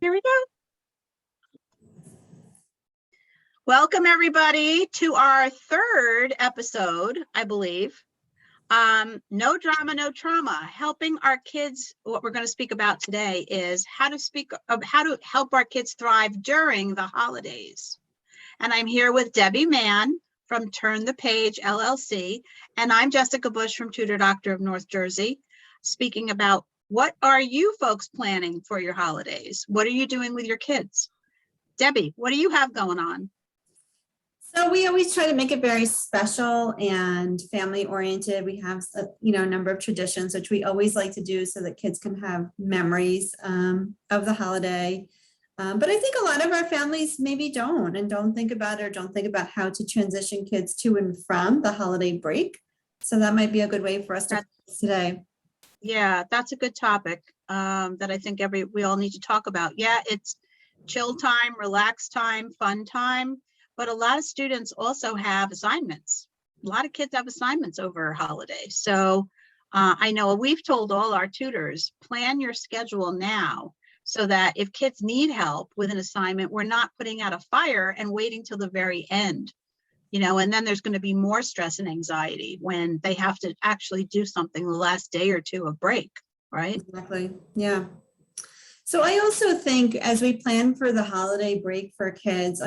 Here we go. Welcome everybody to our third episode, I believe. No drama, no trauma. Helping our kids. What we're going to speak about today is how to help our kids thrive during the holidays. And I'm here with Debbie Mann from Turn the Page LLC, and I'm Jessica Bush from Tutor Doctor of North Jersey, speaking about what are you folks planning for your holidays? What are you doing with your kids? Debbie, what do you have going on? So we always try to make it very special and family oriented. We have a number of traditions which we always like to do so that kids can have memories of the holiday. But I think a lot of our families maybe don't think about it or don't think about how to transition kids to and from the holiday break. So that might be a good way for us to focus today. Yeah, that's a good topic that I think we all need to talk about. Yeah, it's chill time, relax time, fun time, but a lot of students also have assignments. A lot of kids have assignments over holidays. So I know we've told all our tutors, plan your schedule now so that if kids need help with an assignment, we're not putting out a fire and waiting till the very end. And then there's going to be more stress and anxiety when they have to actually do something the last day or two of break, right? Exactly. Yeah. So I also think as we plan for the holiday break for kids,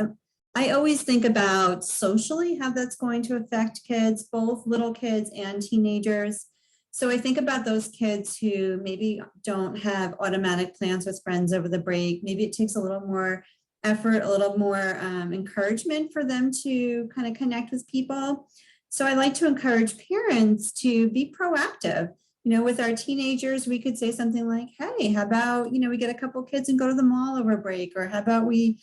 I always think about socially how that's going to affect kids, both little kids and teenagers. So I think about those kids who maybe don't have automatic plans with friends over the break. Maybe it takes a little more effort, a little more encouragement for them to kind of connect with people. So I like to encourage parents to be proactive. With our teenagers, we could say something like, hey, how about, we get a couple kids and go to the mall over break, or how about we,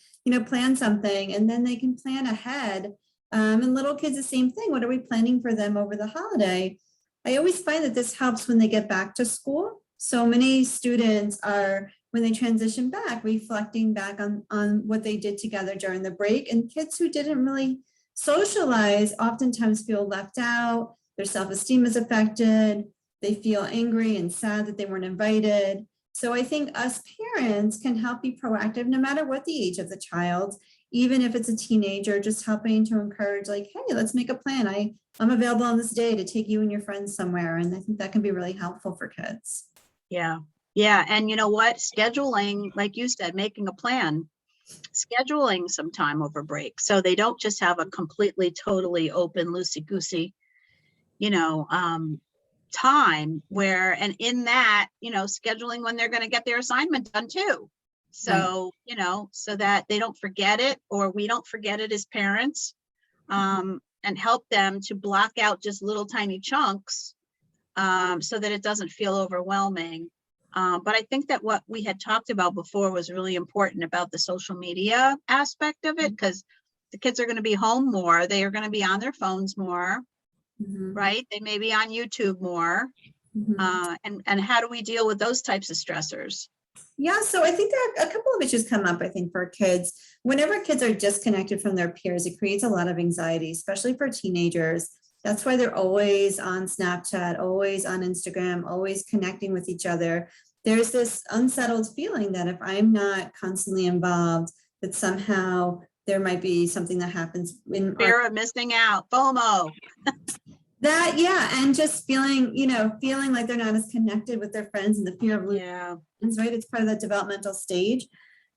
plan something, and then they can plan ahead. And little kids, the same thing. What are we planning for them over the holiday? I always find that this helps when they get back to school. So many students are, when they transition back, reflecting back on what they did together during the break. And kids who didn't really socialize oftentimes feel left out. Their self-esteem is affected. They feel angry and sad that they weren't invited. So I think us parents can help be proactive no matter what the age of the child, even if it's a teenager, just helping to encourage like, hey, let's make a plan. I'm available on this day to take you and your friends somewhere. And I think that can be really helpful for kids. Yeah. Yeah. And you know what? Scheduling, like you said, making a plan, scheduling some time over break. So they don't just have a completely, totally open, loosey-goosey, time where, and in that, scheduling when they're going to get their assignment done too. So, right. So that they don't forget it or we don't forget it as parents, and help them to block out just little tiny chunks so that it doesn't feel overwhelming. But I think that what we had talked about before was really important about the social media aspect of it, because the kids are going to be home more. They are going to be on their phones more. Mm-hmm. Right? They may be on YouTube more. Mm-hmm. And how do we deal with those types of stressors? Yeah, so I think there are a couple of issues come up, I think, for kids. Whenever kids are disconnected from their peers, it creates a lot of anxiety, especially for teenagers. That's why they're always on Snapchat, always on Instagram, always connecting with each other. There's this unsettled feeling that if I'm not constantly involved, that somehow there might be something that happens in fear of missing out, FOMO. That, yeah, and just feeling like they're not as connected with their friends and the fear of losing friends, right? It's part of that developmental stage.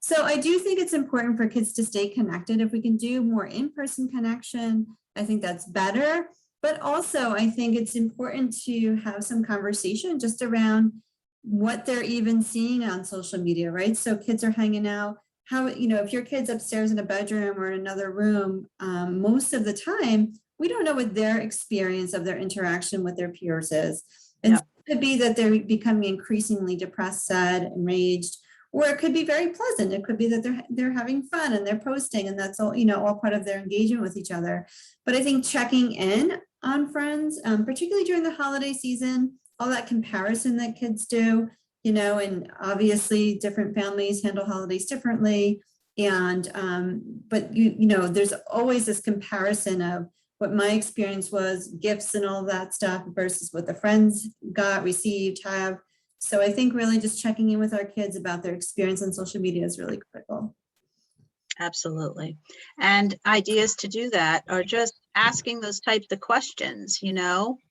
So I do think it's important for kids to stay connected. If we can do more in-person connection, I think that's better. But also, I think it's important to have some conversation just around what they're even seeing on social media, right? So kids are hanging out. How, if your kid's upstairs in a bedroom or in another room, most of the time, we don't know what their experience of their interaction with their peers is. And so it could be that they're becoming increasingly depressed, sad, enraged, or it could be very pleasant. It could be that they're having fun and they're posting, and that's all, all part of their engagement with each other. But I think checking in on friends, particularly during the holiday season, all that comparison that kids do, and obviously different families handle holidays differently. And, but there's always this comparison of what my experience was, gifts and all that stuff versus what the friends got, received, have. So I think really just checking in with our kids about their experience on social media is really critical. Absolutely. And ideas to do that are just asking those types of questions,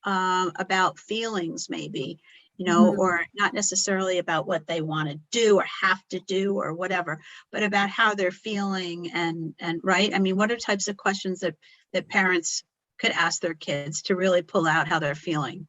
about feelings maybe, Mhm. or not necessarily about what they want to do or have to do or whatever, but about how they're feeling and right. I mean, what are types of questions that parents could ask their kids to really pull out how they're feeling?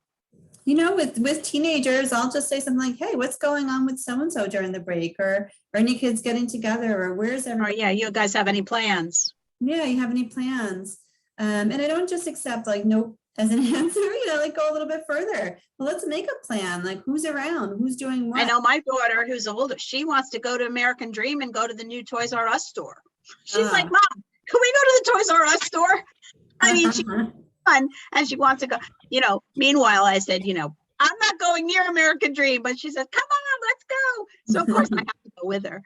With teenagers, I'll just say something like, hey, what's going on with so-and-so during the break, or any kids getting together, or where's Or everybody? yeah, you guys have any plans? Yeah, you have any plans? And I don't just accept like nope as an answer, like go a little bit further. Well, let's make a plan. Like who's around, who's doing I what. know my daughter, who's older, she wants to go to American Dream and go to the new Toys R Us store. She's like, Ah. Mom, can we go to the Toys R Us store? I mean, she's fun and she wants to go, Meanwhile, I said, I'm not going near American Dream, but she said, come on, let's go. So of course I have to go with her,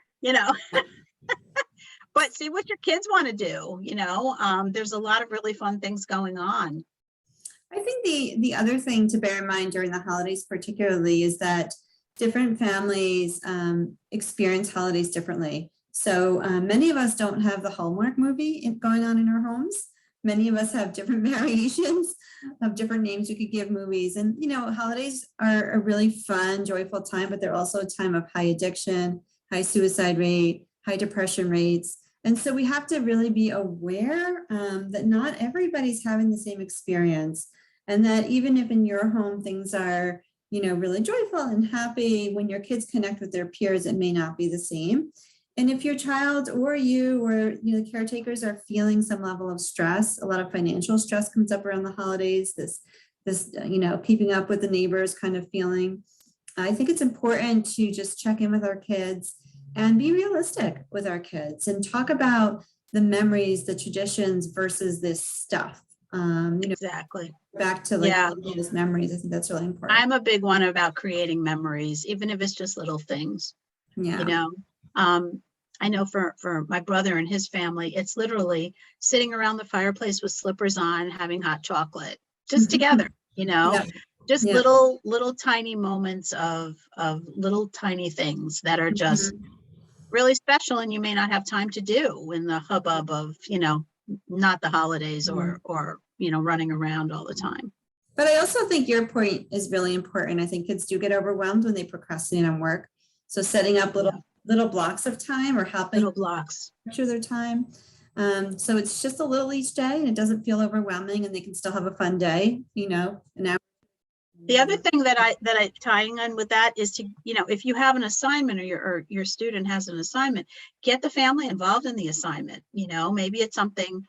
but see what your kids want to do, there's a lot of really fun things going on. I think the other thing to bear in mind during the holidays particularly is that different families experience holidays differently. So many of us don't have the Hallmark movie going on in our homes. Many of us have different variations of different names you could give movies. And, holidays are a really fun, joyful time, but they're also a time of high addiction, high suicide rate, high depression rates. And so we have to really be aware that not everybody's having the same experience. And that even if in your home things are, really joyful and happy, when your kids connect with their peers, it may not be the same. And if your child or you or the caretakers are feeling some level of stress, a lot of financial stress comes up around the holidays, this keeping up with the neighbors kind of feeling. I think it's important to just check in with our kids and be realistic with our kids and talk about the memories, the traditions versus this stuff. Exactly. Back to those memories. I think that's really important. I'm a big one about creating memories, even if it's just little things. Yeah. I know for my brother and his family, it's literally sitting around the fireplace with slippers on, having hot chocolate, just together, Yeah. just Yeah. little tiny moments of little tiny things that are just really special and you may not have time to do in the hubbub of, not the holidays or running around all the time. But I also think your point is really important. I think kids do get overwhelmed when they procrastinate on work. So setting up little blocks of time or helping Little blocks. structure their time. So it's just a little each day and it doesn't feel overwhelming and they can still have a fun day, an hour. The other thing that I tying on with that is to, if you have an assignment or your student has an assignment, get the family involved in the assignment. Maybe it's something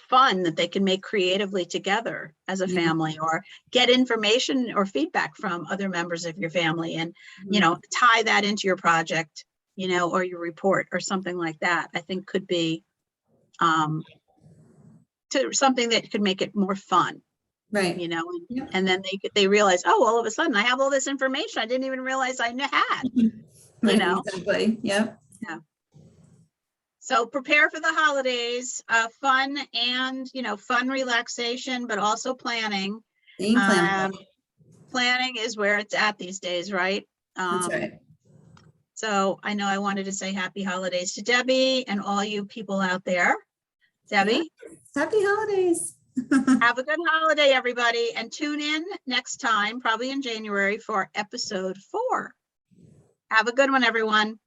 fun that they can make creatively together as a family, or get information or feedback from other members of your family and, tie that into your project, or your report or something like that. I think could be to something that could make it more fun. Right. And then they realize, oh, all of a sudden I have all this information I didn't even realize I had, Exactly. Yep. Yeah. So prepare for the holidays, fun and, fun relaxation, but also planning. Planning is where it's at these days, right? That's right. So I know I wanted to say happy holidays to Debbie and all you people out there. Debbie? Yeah. Happy holidays. Have a good holiday, everybody, and tune in next time, probably in January, for episode 4. Have a good one, everyone.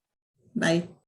Bye.